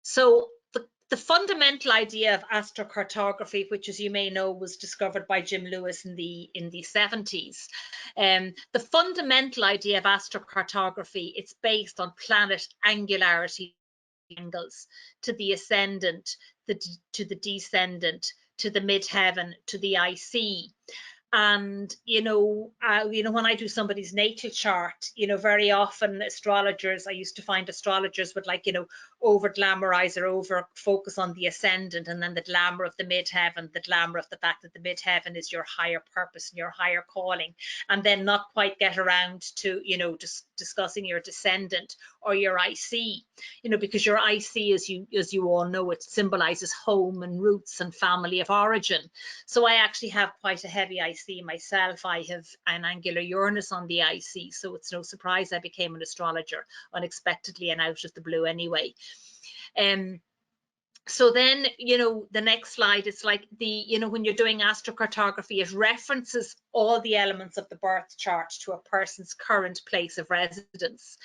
So the fundamental idea of astrocartography, which, as you may know, was discovered by Jim Lewis in the 70s. The fundamental idea of astrocartography, it's based on planet angularity angles to the ascendant, to the descendant, to the midheaven, to the IC. And when I do somebody's natal chart, very often astrologers, I used to find astrologers would over glamorize or over focus on the ascendant, and then the glamour of the midheaven, the glamour of the fact that the midheaven is your higher purpose and your higher calling, and then not quite get around to discussing your descendant or your IC, because your IC, as you all know, it symbolizes home and roots and family of origin. So I actually have quite a heavy IC myself. I have an angular Uranus on the IC, so it's no surprise I became an astrologer unexpectedly and out of the blue anyway. So then, the next slide, it's like when you're doing astrocartography, it references all the elements of the birth chart to a person's current place of residence.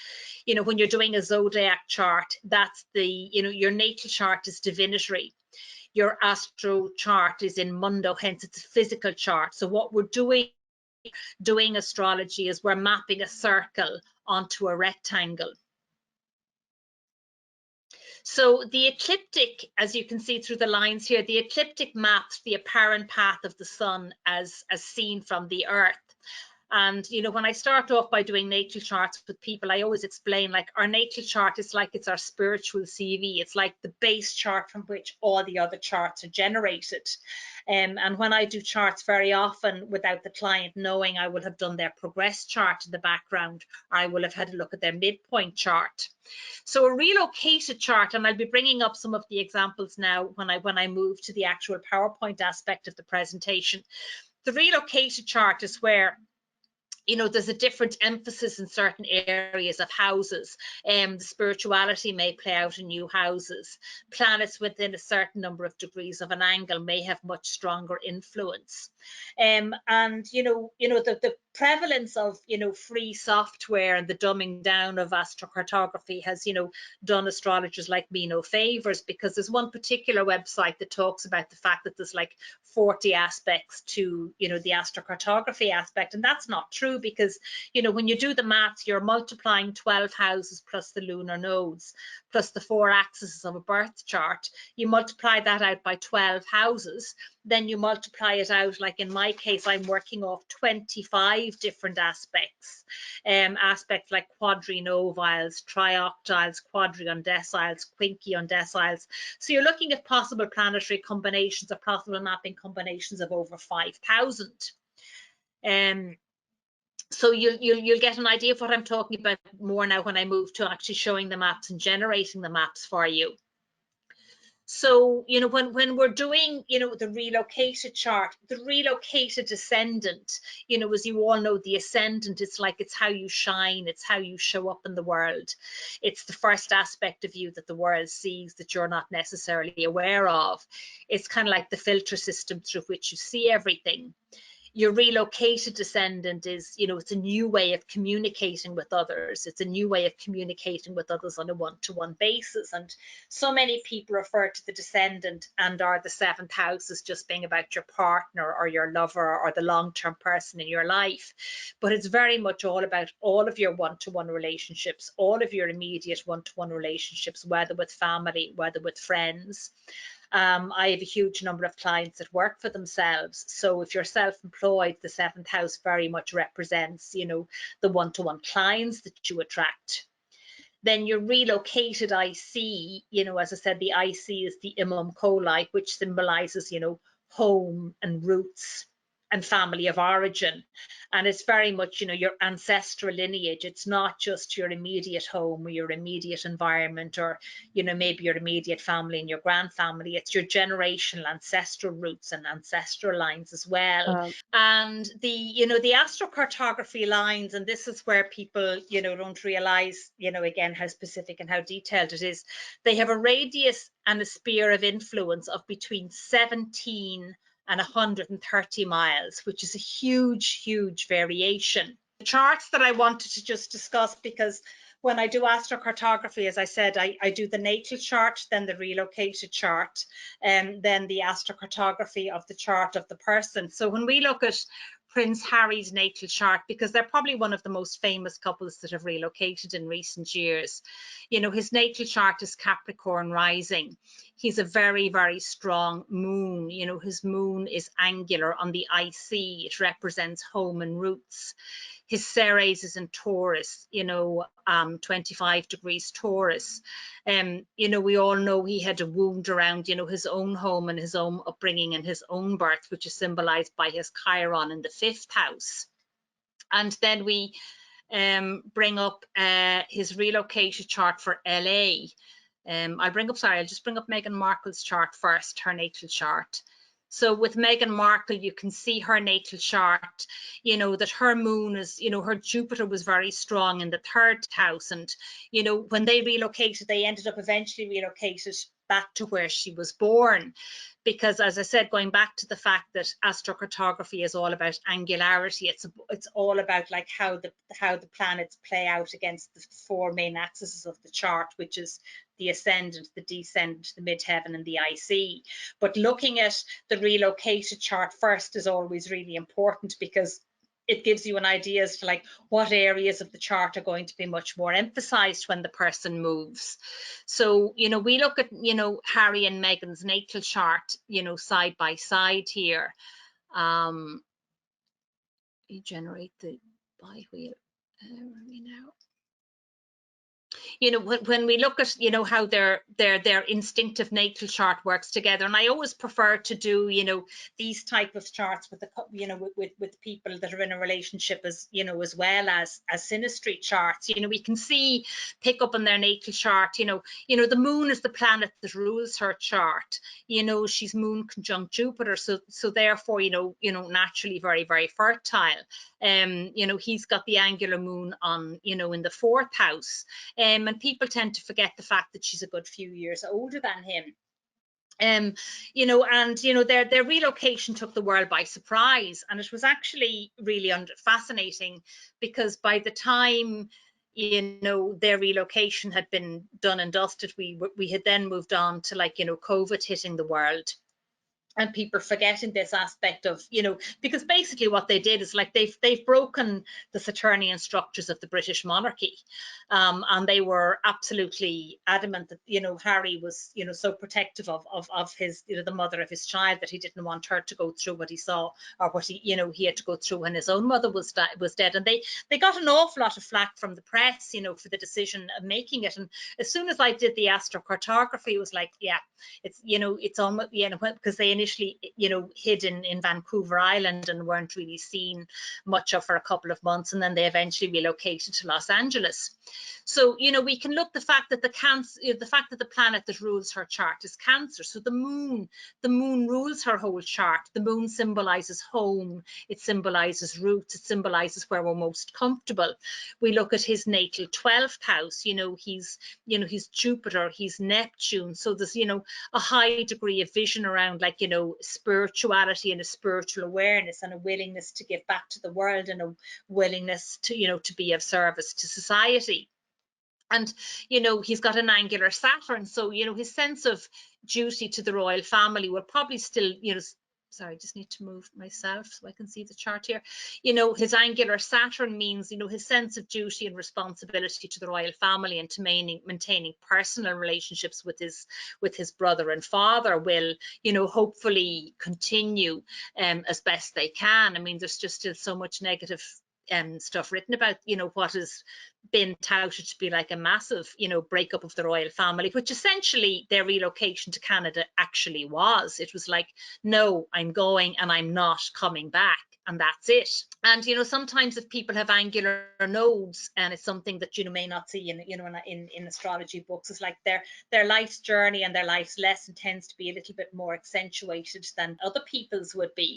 When you're doing a zodiac chart, that's your natal chart is divinatory. Your astro chart is in mundo, hence it's a physical chart. So what we're doing astrology is we're mapping a circle onto a rectangle. So the ecliptic, as you can see through the lines here, the ecliptic maps the apparent path of the sun as seen from the Earth. And when I start off by doing natal charts with people, I always explain, like, our natal chart is like it's our spiritual CV. It's like the base chart from which all the other charts are generated. And when I do charts, very often without the client knowing, I will have done their progress chart in the background, or I will have had a look at their midpoint chart. So a relocated chart, and I'll be bringing up some of the examples now when I move to the actual PowerPoint aspect of the presentation. The relocated chart is where there's a different emphasis in certain areas of houses. The spirituality may play out in new houses. Planets within a certain number of degrees of an angle may have much stronger influence. And the prevalence of free software and the dumbing down of astrocartography has done astrologers like me no favors, because there's one particular website that talks about the fact that there's like 40 aspects to the astrocartography aspect, and that's not true, because when you do the maths, you're multiplying 12 houses plus the lunar nodes plus the 4 axes of a birth chart. You multiply that out by 12 houses, then you multiply it out, like in my case, I'm working off 25 different aspects, aspects like quadrinoviles, trioctiles, quinqueundeciles, quinqueundeciles. So you're looking at possible planetary combinations or possible mapping combinations of over 5,000. So you'll get an idea of what I'm talking about more now when I move to actually showing the maps and generating the maps for you. So, when we're doing, the relocated chart, the relocated ascendant, as you all know, the ascendant, it's how you shine, it's how you show up in the world. It's the first aspect of you that the world sees that you're not necessarily aware of. It's kind of like the filter system through which you see everything. Your relocated descendant is, it's a new way of communicating with others. It's a new way of communicating with others on a one-to-one basis. And so many people refer to the descendant and or the 7th house as just being about your partner or your lover or the long-term person in your life. But it's very much all about all of your one-to-one relationships, all of your immediate one-to-one relationships, whether with family, whether with friends. I have a huge number of clients that work for themselves. So if you're self-employed, the 7th house very much represents, the one-to-one clients that you attract. Then your relocated IC, as I said, the IC is the imum coli, which symbolizes, home and roots and family of origin. And it's very much, your ancestral lineage. It's not just your immediate home or your immediate environment or, maybe your immediate family and your grand family. It's your generational ancestral roots and ancestral lines as well. And the astrocartography lines, and this is where people, don't realize, again, how specific and how detailed it is. They have a radius and a sphere of influence of between 17 and 130 miles, which is a huge variation. The charts that I wanted to just discuss, because when I do astrocartography, as I said, I do the natal chart, then the relocated chart, and then the astrocartography of the chart of the person. So when we look at Prince Harry's natal chart, because they're probably one of the most famous couples that have relocated in recent years, you know, his natal chart is Capricorn rising. He's a very, very strong moon. You know, his moon is angular on the IC. It represents home and roots. His Ceres is in Taurus, you know, 25 degrees Taurus. You know, we all know he had a wound around, you know, his own home and his own upbringing and his own birth, which is symbolized by his Chiron in the 5th house. And then we bring up his relocated chart for LA. I'll just bring up Meghan Markle's chart first, her natal chart. So with Meghan Markle, you can see her natal chart, you know, that her moon is, you know, her Jupiter was very strong in the 3rd house. And, you know, when they relocated, they ended up eventually relocated back to where she was born. Because, as I said, going back to the fact that astrocartography is all about angularity, it's all about like how the planets play out against the 4 main axes of the chart, which is the ascendant, the descendant, the midheaven, and the IC. But looking at the relocated chart first is always really important, because it gives you an idea as to like what areas of the chart are going to be much more emphasized when the person moves. So, you know, we look at, you know, Harry and Meghan's natal chart, you know, side by side here. You generate the by wheel. Where are we now? You know, when we look at, you know, how their instinctive natal chart works together, and I always prefer to do, you know, these type of charts with the, you know, with people that are in a relationship, as you know, as well as synastry charts. You know, we can see, pick up on their natal chart, you know, the moon is the planet that rules her chart. You know, she's moon conjunct Jupiter, so therefore, you know, naturally very, very fertile. You know, he's got the angular moon on, you know, in the 4th house. And people tend to forget the fact that she's a good few years older than him. You know, and you know, their relocation took the world by surprise, and it was actually really fascinating, because by the time, you know, their relocation had been done and dusted, we had then moved on to, like, you know, COVID hitting the world. And people forgetting this aspect of, you know, because basically what they did is like they've broken the Saturnian structures of the British monarchy, and they were absolutely adamant that, you know, Harry was, you know, so protective of his, you know, the mother of his child, that he didn't want her to go through what he saw, or what he, you know, he had to go through when his own mother was dead. And they got an awful lot of flack from the press, you know, for the decision of making it. And as soon as I did the astrocartography, it was like, yeah, it's, you know, it's almost, you know, because they initially, you know, hid in Vancouver Island and weren't really seen much of for a couple of months, and then they eventually relocated to Los Angeles. So, you know, we can look the fact that the fact that the planet that rules her chart is Cancer. So the moon rules her whole chart. The moon symbolizes home, it symbolizes roots, it symbolizes where we're most comfortable. We look at his natal 12th house. You know, he's Jupiter, he's Neptune. So there's, you know, a high degree of vision around, like, you know, spirituality and a spiritual awareness and a willingness to give back to the world, and a willingness to, you know, to be of service to society. And, you know, he's got an angular Saturn, so, you know, his sense of duty to the royal family will probably still, you know, sorry, I just need to move myself so I can see the chart here. You know, his angular Saturn means, you know, his sense of duty and responsibility to the royal family and to maintaining personal relationships with his brother and father will, you know, hopefully continue as best they can. I mean, there's just still so much negative stuff written about, you know, what has been touted to be like a massive, you know, breakup of the royal family, which essentially their relocation to Canada actually was. It was like, no, I'm going and I'm not coming back, and that's it. And, you know, sometimes if people have angular nodes, and it's something that, you know, may not see in, you know, in astrology books, it's like their life's journey and their life's lesson tends to be a little bit more accentuated than other people's would be.